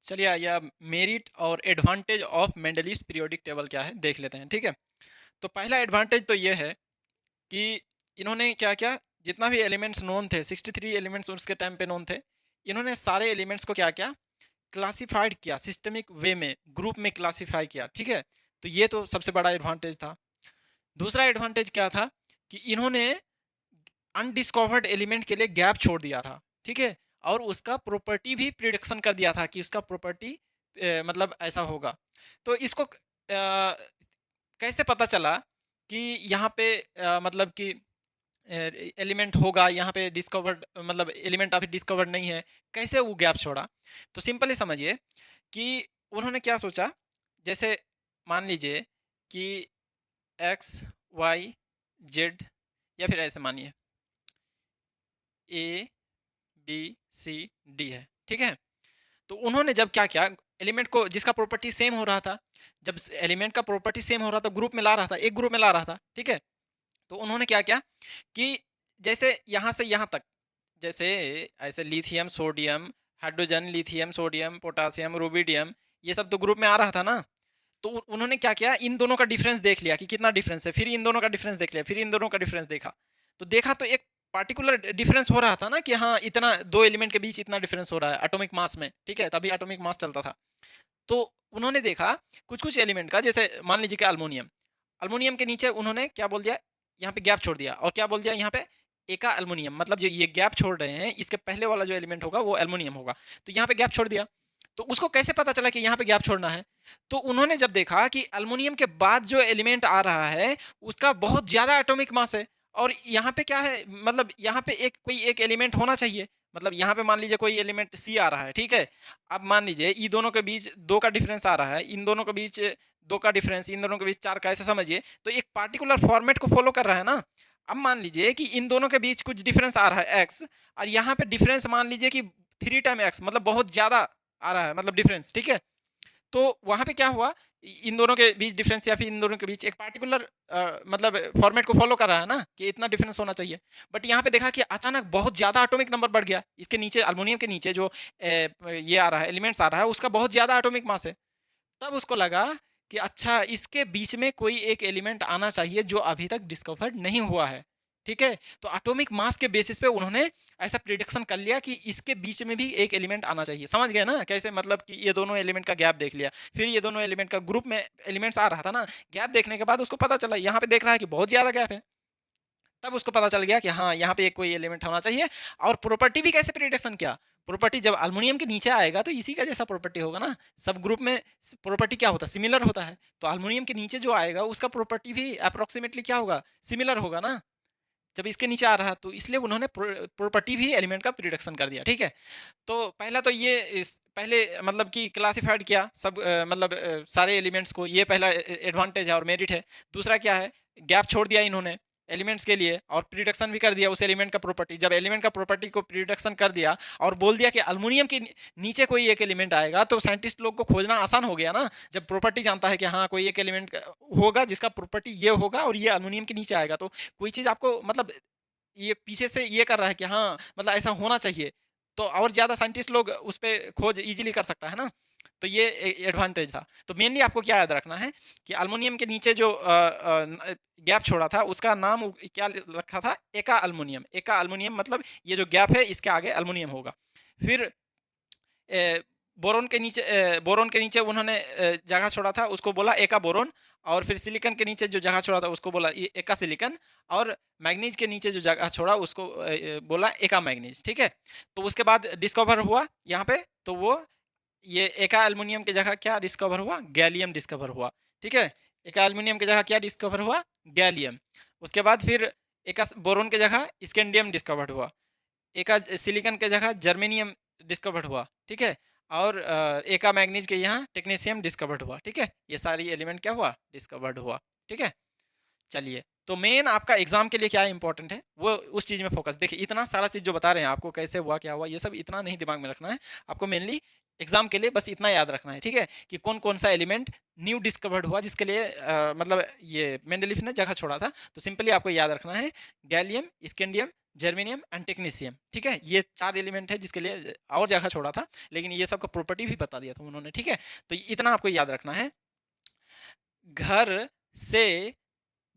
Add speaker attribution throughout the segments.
Speaker 1: चलिए आइए मेरिट और advantage of Mendeleev periodic table क्या है देख लेते हैं। ठीक है, तो पहला एडवांटेज तो ये है कि इन्होंने क्या किया, जितना भी एलिमेंट्स नोन थे 63 एलिमेंट्स उसके टाइम पे नोन थे, इन्होंने सारे एलिमेंट्स को क्या किया, क्लासिफाइड किया, सिस्टमिक वे में ग्रुप में क्लासिफाई किया। ठीक है, तो ये तो सबसे बड़ा एडवांटेज था। दूसरा एडवांटेज क्या था कि इन्होंने अनडिस्कवर्ड एलिमेंट के लिए गैप छोड़ दिया था। ठीक है, और उसका प्रॉपर्टी भी प्रिडिक्शन कर दिया था कि उसका प्रॉपर्टी मतलब ऐसा होगा। तो इसको कैसे पता चला कि यहाँ पे मतलब कि एलिमेंट होगा, यहाँ पे डिस्कवर्ड मतलब एलिमेंट अभी डिस्कवर्ड नहीं है, कैसे वो गैप छोड़ा? तो सिंपली समझिए कि उन्होंने क्या सोचा, जैसे मान लीजिए कि एक्स वाई जेड, या फिर ऐसे मानिए ए बी सी डी है। ठीक है, तो उन्होंने जब क्या किया, एलिमेंट को जिसका प्रॉपर्टी सेम हो रहा था, जब एलिमेंट का प्रॉपर्टी सेम हो रहा था ग्रुप में ला रहा था, एक ग्रुप में ला रहा था। ठीक है, तो उन्होंने क्या किया कि जैसे यहाँ से यहाँ तक, जैसे ऐसे lithium sodium, hydrogen lithium sodium potassium rubidium, ये सब तो ग्रुप में आ रहा था ना। तो उन्होंने क्या किया, इन दोनों का डिफरेंस देख लिया कि कितना डिफरेंस है, फिर इन दोनों का डिफरेंस देख लिया, फिर इन दोनों का डिफरेंस देखा, तो देखा तो एक पार्टिकुलर डिफरेंस हो रहा था ना कि हाँ इतना दो एलिमेंट के बीच इतना डिफरेंस हो रहा है एटॉमिक मास में। ठीक है, तभी एटॉमिक मास चलता था। तो उन्होंने देखा कुछ कुछ एलिमेंट का, जैसे मान लीजिए कि अल्मोनियम, अल्मोनियम के नीचे उन्होंने क्या बोल दिया, यहाँ पे गैप छोड़ दिया, और क्या बोल दिया यहाँ पे एका अल्मोनियम, मतलब जो ये गैप छोड़ रहे हैं इसके पहले वाला जो एलिमेंट होगा वो एल्युमिनियम होगा। तो यहाँ पे गैप छोड़ दिया, तो उसको कैसे पता चला कि यहाँ पे गैप छोड़ना है? तो उन्होंने जब देखा कि अल्युमिनियम के बाद जो एलिमेंट आ रहा है उसका बहुत ज्यादा एटॉमिक मास है, और यहाँ पे क्या है, मतलब यहाँ पे एक कोई एक एलिमेंट होना चाहिए, मतलब यहाँ पे मान लीजिए कोई एलिमेंट सी आ रहा है। ठीक है, अब मान लीजिए इन दोनों के बीच दो का डिफरेंस आ रहा है, इन दोनों के बीच दो का डिफरेंस, इन दोनों के बीच चार का, ऐसे समझिए। तो एक पार्टिकुलर फॉर्मेट को फॉलो कर रहा है ना। अब मान लीजिए कि इन दोनों के बीच कुछ डिफरेंस आ रहा है एक्स, और यहाँ पे डिफरेंस मान लीजिए कि 3 टाइम एक्स, मतलब बहुत ज्यादा आ रहा है, मतलब डिफरेंस। ठीक है, तो वहां पे क्या हुआ, इन दोनों के बीच डिफरेंस या फिर इन दोनों के बीच एक पार्टिकुलर मतलब फॉर्मेट को फॉलो कर रहा है ना कि इतना डिफरेंस होना चाहिए। बट यहाँ पे देखा कि अचानक बहुत ज्यादा एटॉमिक नंबर बढ़ गया, इसके नीचे अल्युमिनियम के नीचे जो ये आ रहा है एलिमेंट्स आ रहा है उसका बहुत ज्यादा एटॉमिक मास है। तब उसको लगा कि अच्छा इसके बीच में कोई एक एलिमेंट आना चाहिए जो अभी तक डिस्कवर्ड नहीं हुआ है। ठीक है, तो एटॉमिक मास के बेसिस पे उन्होंने ऐसा प्रिडिक्शन कर लिया कि इसके बीच में भी एक एलिमेंट आना चाहिए। समझ गए ना कैसे, मतलब कि ये दोनों एलिमेंट का गैप देख लिया, फिर ये दोनों एलिमेंट का ग्रुप में एलिमेंट्स आ रहा था ना, गैप देखने के बाद उसको पता चला यहाँ पे देख रहा है कि बहुत ज्यादा गैप है। तब उसको पता चल गया कि हाँ यहाँ पे एक कोई एलिमेंट होना चाहिए। और प्रॉपर्टी भी कैसे प्रिडिक्शन किया, प्रॉपर्टी जब अल्युमिनियम के नीचे आएगा तो इसी का जैसा प्रॉपर्टी होगा ना, सब ग्रुप में प्रॉपर्टी क्या होता है, सिमिलर होता है। तो अल्युमिनियम के नीचे जो आएगा उसका प्रॉपर्टी भी अप्रोक्सीमेटली क्या होगा, सिमिलर होगा ना, जब इसके नीचे आ रहा है। तो इसलिए उन्होंने प्रॉपर्टी भी एलिमेंट का प्रिडिक्शन कर दिया। ठीक है, तो पहला तो ये पहले मतलब कि क्लासिफाइड किया सब मतलब सारे एलिमेंट्स को, ये पहला एडवांटेज है और मेरिट है। दूसरा क्या है, गैप छोड़ दिया इन्होंने एलिमेंट्स के लिए, और प्रिडिक्शन भी कर दिया उस एलिमेंट का प्रॉपर्टी। जब एलिमेंट का प्रॉपर्टी को प्रिडिक्शन कर दिया और बोल दिया कि अल्युमिनियम के नीचे कोई एक एलिमेंट आएगा, तो साइंटिस्ट लोग को खोजना आसान हो गया ना। जब प्रॉपर्टी जानता है कि हाँ कोई एक एलिमेंट होगा जिसका प्रॉपर्टी ये होगा और ये अल्युमिनियम के नीचे आएगा, तो कोई चीज़ आपको मतलब ये पीछे से ये कर रहा है कि हाँ मतलब ऐसा होना चाहिए, तो और ज़्यादा साइंटिस्ट लोग उस पर खोज इजीली कर सकता है ना। तो ये एडवांटेज था। तो मेनली आपको क्या याद रखना है कि अल्युमिनियम के नीचे जो गैप छोड़ा था उसका नाम क्या रखा था, एका अल्युमिनियम। एका अल्युमिनियम मतलब ये जो गैप है इसके आगे अल्युमिनियम होगा। फिर बोरोन के नीचे उन्होंने जगह छोड़ा था उसको बोला एका बोरोन। और फिर सिलिकन के नीचे जो जगह छोड़ा था उसको बोला एका सिलिकन। और मैग्नीज के नीचे जो जगह छोड़ा उसको बोला एका मैग्नीज। ठीक है, तो उसके बाद डिस्कवर हुआ यहाँ पे, तो वो ये एका एल्युमिनियम की जगह क्या डिस्कवर हुआ, गैलियम डिस्कवर हुआ। ठीक है, एका एल्युमिनियम की जगह क्या डिस्कवर हुआ, गैलियम। उसके बाद फिर एका बोरोन की जगह स्कैंडियम डिस्कवर्ड हुआ, एका सिलिकन के जगह जर्मेनियम डिस्कवर्ड हुआ। ठीक है, और एका मैग्नीज के यहाँ टेक्नीशियम डिस्कवर्ड हुआ। ठीक है, ये सारी एलिमेंट क्या हुआ, डिस्कवर्ड हुआ। ठीक है, चलिए तो मेन आपका एग्जाम के लिए क्या इंपॉर्टेंट है वो उस चीज में फोकस। देखिए इतना सारा चीज जो बता रहे हैं आपको कैसे हुआ क्या हुआ ये सब इतना नहीं दिमाग में रखना है, आपको मेनली एग्जाम के लिए बस इतना याद रखना है, ठीक है, कि कौन कौन सा एलिमेंट न्यू डिस्कवर्ड हुआ जिसके लिए मतलब ये मेंडलीफ ने जगह छोड़ा था। तो सिंपली आपको याद रखना है gallium, scandium, germanium and technetium, ठीक है, ये 4 एलिमेंट है जिसके लिए और जगह छोड़ा था, लेकिन ये सब का प्रॉपर्टी भी बता दिया था उन्होंने, ठीक है। तो इतना आपको याद रखना है, घर से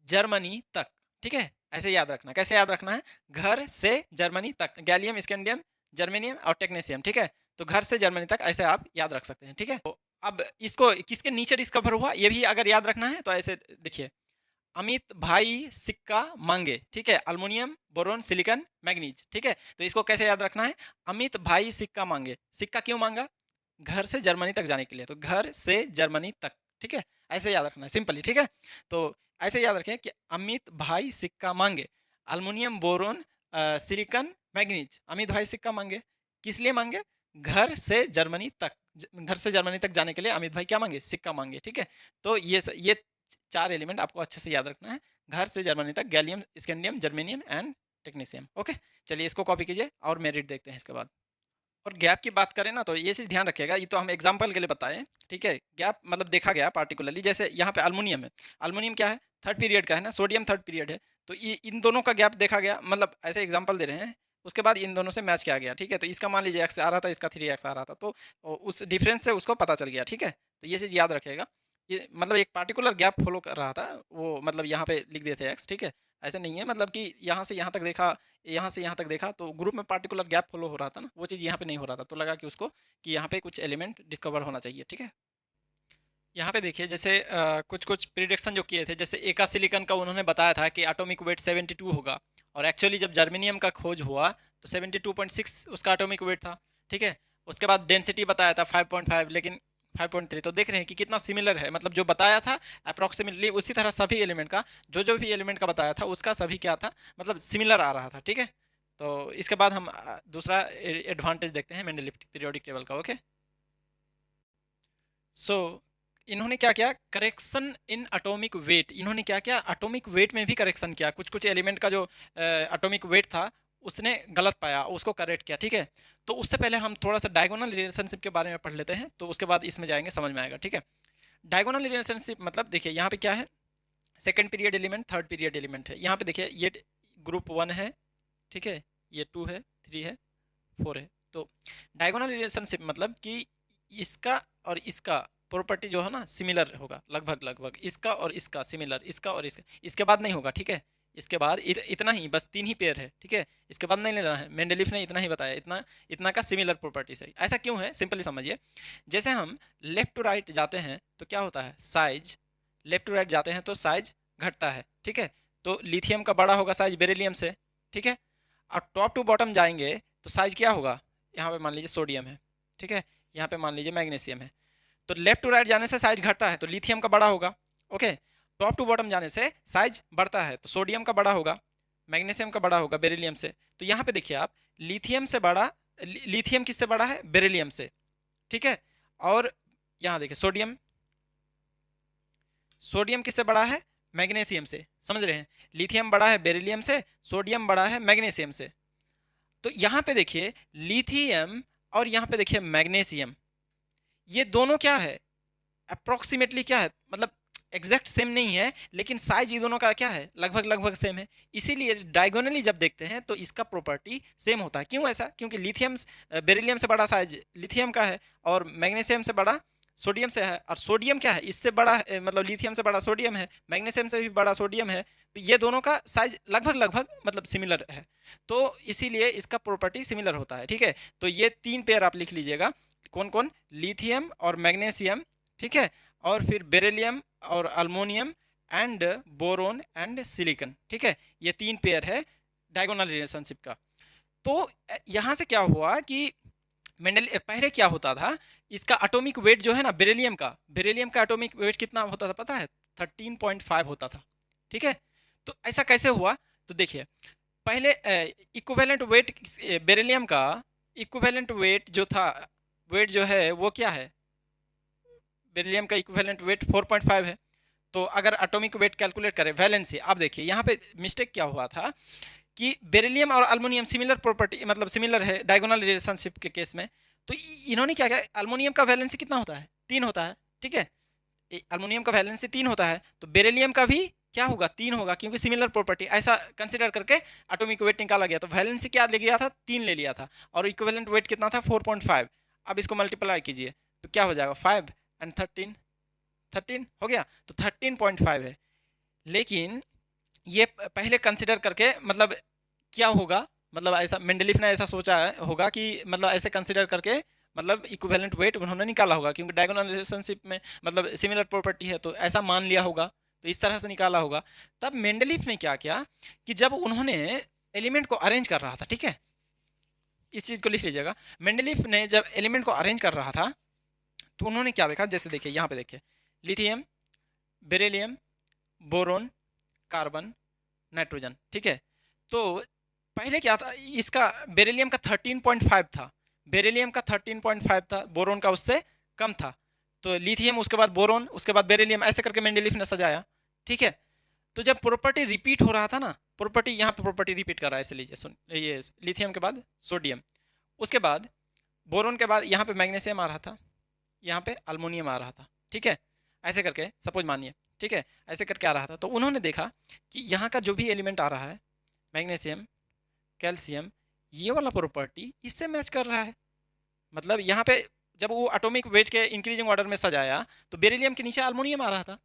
Speaker 1: जर्मनी तक, ठीक है, ऐसे याद रखना। कैसे याद रखना है? घर से जर्मनी तक, गैलियम, स्कैंडियम, जर्मेनियम और टेक्नीशियम, ठीक है। तो घर से जर्मनी तक ऐसे आप याद रख सकते हैं, ठीक है। तो अब इसको किसके नीचे डिस्कवर हुआ ये भी अगर याद रखना है तो ऐसे देखिए, अमित भाई सिक्का मांगे, ठीक है, अल्मोनियम, बोरोन, सिलिकॉन, मैग्नीज, ठीक है। तो इसको कैसे याद रखना है? अमित भाई सिक्का मांगे। सिक्का क्यों मांगा? घर से जर्मनी तक जाने के लिए, तो घर से जर्मनी तक, ठीक है, ऐसे याद रखना है सिंपली, ठीक है। तो ऐसे याद रखें कि अमित भाई सिक्का मांगे, aluminium, boron, silicon, manganese, Amit भाई सिक्का मांगे, किस लिए मांगे? घर से जर्मनी तक, घर से जर्मनी तक जाने के लिए अमित भाई क्या मांगे? सिक्का मांगे, ठीक है। तो ये 4 एलिमेंट आपको अच्छे से याद रखना है, घर से जर्मनी तक, gallium, scandium, germanium and technetium, okay. चलिए इसको कॉपी कीजिए और मेरिट देखते हैं इसके बाद। और गैप की बात करें ना तो ये चीज़ ध्यान रखिएगा, ये तो हम एग्जांपल के लिए बताएं, ठीक है। गैप मतलब देखा गया पार्टिकुलरली, जैसे यहाँ पे अल्मोनियम है, अल्मोनियम क्या है? 3rd पीरियड का है ना, सोडियम 3rd पीरियड है, तो ये इन दोनों का गैप देखा गया, मतलब ऐसे एग्जांपल दे रहे हैं, उसके बाद इन दोनों से मैच किया गया, ठीक है। तो इसका मान लीजिए एक्स आ रहा था, इसका 3x आ रहा था, तो उस डिफरेंस से उसको पता चल गया, ठीक है। तो ये चीज़ याद रखिएगा, ये मतलब एक पार्टिकुलर गैप फॉलो कर रहा था वो, मतलब यहाँ पे लिख देते हैं एक्स, ठीक है। ऐसे नहीं है मतलब कि यहाँ से यहाँ तक देखा, यहाँ से यहाँ तक देखा, तो ग्रुप में पार्टिकुलर गैप फॉलो हो रहा था ना, वो चीज़ यहाँ पे नहीं हो रहा था, तो लगा कि उसको कि यहाँ पे कुछ एलिमेंट डिस्कवर होना चाहिए, ठीक है। यहाँ पे देखिए जैसे कुछ कुछ प्रिडिक्शन जो किए थे, जैसे एका सिलिकॉन का उन्होंने बताया था कि एटॉमिक वेट 72 होगा, और एक्चुअली जब जर्मेनियम का खोज हुआ तो 72.6 उसका एटॉमिक वेट था, ठीक है। उसके बाद डेंसिटी बताया था 5.5, लेकिन 5.3, तो देख रहे हैं कि कितना सिमिलर है, मतलब जो बताया था अप्रॉक्सीमेटली उसी तरह सभी एलिमेंट का, जो भी एलिमेंट का बताया था उसका सभी क्या था, मतलब सिमिलर आ रहा था, ठीक है। तो इसके बाद हम दूसरा एडवांटेज देखते हैं मेंडलीव पीरियोडिक टेबल का, ओके। सो इन्होंने क्या किया? करेक्शन इन एटॉमिक वेट, इन्होंने क्या किया? एटॉमिक वेट में भी करेक्शन किया, कुछ कुछ एलिमेंट का जो एटॉमिक वेट था उसने गलत पाया, उसको करेक्ट किया, ठीक है। तो उससे पहले हम थोड़ा सा डायगोनल रिलेशनशिप के बारे में पढ़ लेते हैं, तो उसके बाद इसमें जाएंगे, समझ में आएगा, ठीक है। डायगोनल रिलेशनशिप मतलब देखिए यहाँ पे क्या है, 2nd period element, 3rd period element है। यहाँ पे देखिए ये ग्रुप 1 है, ठीक है, ये 2 है, 3 है, 4 है। तो डायगोनल रिलेशनशिप मतलब कि इसका और इसका प्रॉपर्टी जो है ना सिमिलर होगा, लगभग लगभग इसका और इसका सिमिलर, इसका और इसका, इसके बाद नहीं होगा, ठीक है। इसके बाद इतना ही, बस 3 ही पेयर है, ठीक है, इसके बाद नहीं लेना है। मेंडलीफ ने इतना ही बताया, इतना इतना का सिमिलर प्रॉपर्टी है। ऐसा क्यों है? सिंपली समझिए, जैसे हम लेफ्ट टू राइट जाते हैं तो क्या होता है? साइज, लेफ्ट टू राइट जाते हैं तो साइज घटता है, ठीक है। तो लिथियम का बड़ा होगा साइज बेरिलियम से, ठीक है। और टॉप टू बॉटम जाएंगे तो साइज क्या होगा? यहाँ पे मान लीजिए सोडियम है, ठीक है, यहाँ पे मान लीजिए मैग्नीशियम है। तो लेफ्ट टू राइट जाने से साइज घटता है तो लिथियम का बड़ा होगा, ओके। टॉप टू बॉटम जाने से साइज बढ़ता है तो सोडियम का बड़ा होगा, मैग्नीशियम का बड़ा होगा बेरिलियम से। तो यहाँ पे देखिए आप, लिथियम से बड़ा, लिथियम किससे बड़ा है? बेरिलियम से, ठीक है। और यहाँ देखिए सोडियम, सोडियम किससे बड़ा है? मैग्नीशियम से, समझ रहे हैं। लिथियम बड़ा है बेरिलियम से, सोडियम बड़ा है मैग्नीशियम से। तो यहाँ पे देखिए लिथियम और यहाँ पे देखिए मैग्नीशियम, ये दोनों क्या है? अप्रोक्सीमेटली क्या है, मतलब एग्जैक्ट सेम नहीं है, लेकिन साइज ये दोनों का क्या है? लगभग लगभग सेम है। इसीलिए डायगोनली जब देखते हैं तो इसका प्रॉपर्टी सेम होता है। क्यों ऐसा? क्योंकि लिथियम बेरिलियम से बड़ा साइज लिथियम का है, और मैग्नीशियम से बड़ा सोडियम से है, और सोडियम क्या है? इससे बड़ा मतलब लिथियम से बड़ा सोडियम है, मैग्नीशियम से भी बड़ा सोडियम है। तो ये दोनों का साइज लगभग लगभग मतलब सिमिलर है, तो इसीलिए इसका प्रॉपर्टी सिमिलर होता है, ठीक है। तो ये 3 पेयर आप लिख लीजिएगा, कौन कौन? लिथियम और मैग्नीशियम, ठीक है, और फिर बेरिलियम और aluminium and boron and silicon, ठीक है। ये 3 पेयर है डायगोनल रिलेशनशिप का। तो यहाँ से क्या हुआ कि मेंडल पहले क्या होता था, इसका एटॉमिक वेट जो है ना बेरिलियम का एटॉमिक वेट कितना होता था पता है? 13.5 होता था, ठीक है। तो ऐसा कैसे हुआ? तो देखिए पहले इक्विवेलेंट वेट बेरिलियम का इक्विवेलेंट वेट जो था, वेट जो है वो क्या है? बेरिलियम का इक्विवेलेंट वेट 4.5 है। तो अगर एटॉमिक वेट कैलकुलेट करें वैलेंसी, आप देखिए यहाँ पे मिस्टेक क्या हुआ था कि बेरिलियम और अल्मोनियम सिमिलर प्रॉपर्टी, मतलब सिमिलर है डायगोनल रिलेशनशिप के केस में, तो इन्होंने क्या किया, अल्मोनियम का वैलेंसी कितना होता है, 3 होता है, ठीक है। अल्मोनियम का वैलेंसी 3 होता है, तो बेरिलियम का भी क्या होगा, 3 होगा, क्योंकि सिमिलर प्रॉपर्टी ऐसा कंसिडर करके एटॉमिक वेट निकाला गया। तो वैलेंसी क्या ले लिया था, 3 ले लिया था, और इक्विवेलेंट वेट कितना था, 4.5। अब इसको मल्टीप्लाई कीजिए तो क्या हो जाएगा, 5 एंड 13 हो गया, तो 13.5 है। लेकिन ये पहले कंसिडर करके मतलब क्या होगा, मतलब ऐसा मेंडलीफ ने ऐसा सोचा होगा कि मतलब ऐसे कंसिडर करके मतलब इक्विवेलेंट वेट उन्होंने निकाला होगा, क्योंकि डायगोनल रिलेशनशिप में मतलब सिमिलर प्रॉपर्टी है, तो ऐसा मान लिया होगा, तो इस तरह से निकाला होगा। तब मेंडलीफ ने क्या किया कि जब उन्होंने एलिमेंट को अरेंज कर रहा था, ठीक है, इस चीज़ को लिख लीजिएगा, मेंडलीफ ने जब एलिमेंट को अरेंज कर रहा था तो उन्होंने क्या देखा, जैसे देखिए यहाँ पे देखिए, lithium, beryllium, boron, carbon, nitrogen, ठीक है। तो पहले क्या था, इसका बेरिलियम का 13.5 था, बेरिलियम का 13.5 था, बोरोन का उससे कम था। तो लिथियम, उसके बाद बोरोन, उसके बाद बेरिलियम, ऐसे करके मेंडलीफ ने सजाया, ठीक है। तो जब प्रॉपर्टी रिपीट हो रहा था ना, प्रॉपर्टी यहाँ पे प्रॉपर्टी रिपीट कर रहा है, ऐसे लीजिए, सुन, ये लिथियम के बाद सोडियम, उसके बाद बोरोन के बाद यहाँ पे मैग्नीशियम आ रहा था, यहाँ पे अल्मोनियम आ रहा था, ठीक है, ऐसे करके सपोज मानिए, ठीक है, ऐसे करके आ रहा था। तो उन्होंने देखा कि यहाँ का जो भी एलिमेंट आ रहा है, मैग्नीशियम, कैल्शियम, ये वाला प्रॉपर्टी इससे मैच कर रहा है। मतलब यहाँ पे जब वो एटॉमिक वेट के इंक्रीजिंग ऑर्डर में सजाया तो बेरिलियम के नीचे अल्मोनियम आ रहा था,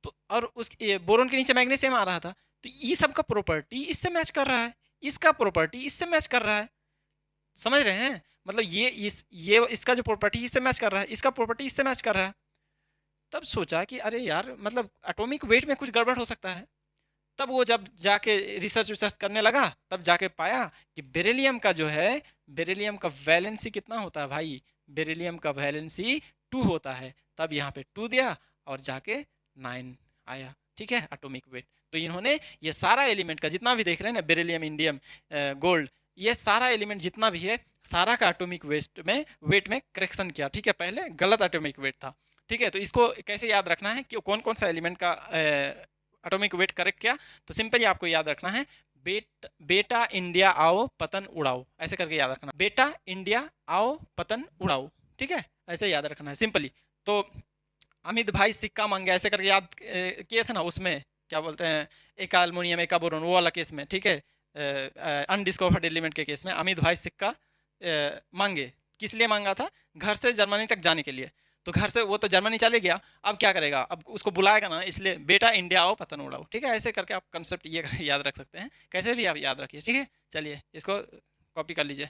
Speaker 1: तो और उस बोरोन के नीचे मैग्नीशियम आ रहा था, तो ये सब का प्रॉपर्टी इससे मैच कर रहा है, इसका प्रॉपर्टी इससे मैच कर रहा है, समझ रहे हैं। मतलब ये इसका जो प्रॉपर्टी इससे मैच कर रहा है, इसका प्रॉपर्टी इससे मैच कर रहा है। तब सोचा कि अरे यार, मतलब एटॉमिक वेट में कुछ गड़बड़ हो सकता है। तब वो जब जाके रिसर्च विसर्च करने लगा, तब जाके पाया कि बेरिलियम का जो है, बेरिलियम का वैलेंसी कितना होता है भाई, बेरिलियम का वैलेंसी 2 होता है। तब यहाँ पे 2 दिया और जाके 9 आया, ठीक है, एटॉमिक वेट। तो इन्होंने ये सारा एलिमेंट का जितना भी देख रहे हैं ना, बेरिलियम, इंडियम, गोल्ड, ये सारा एलिमेंट जितना भी है, सारा का एटॉमिक वेट में करेक्शन किया, ठीक है। पहले गलत एटॉमिक वेट था, ठीक है। तो इसको कैसे याद रखना है कि कौन कौन सा एलिमेंट का एटॉमिक वेट करेक्ट किया, तो सिंपली आपको याद रखना है, बेटा इंडिया आओ पतन उड़ाओ, ऐसे करके याद रखना, बेटा इंडिया आओ पतन उड़ाओ, ठीक है, ऐसे याद रखना है सिंपली। तो अमित भाई सिक्का मांगे, ऐसे करके याद किए थे ना, उसमें क्या बोलते हैं, एक अल्मोनियम एक बोरोन, वो वाला केस में, ठीक है, अनडिस्कवर्ड एलिमेंट के केस में अमित भाई सिक्का मांगे, किस लिए मांगा था, घर से जर्मनी तक जाने के लिए। तो घर से वो तो जर्मनी चले गया, अब क्या करेगा, अब उसको बुलाएगा ना, इसलिए बेटा इंडिया आओ पतन उड़ाओ, ठीक है। ऐसे करके आप कंसेप्ट ये याद रख सकते हैं, कैसे भी आप याद रखिए, ठीक है। चलिए इसको कॉपी कर लीजिए।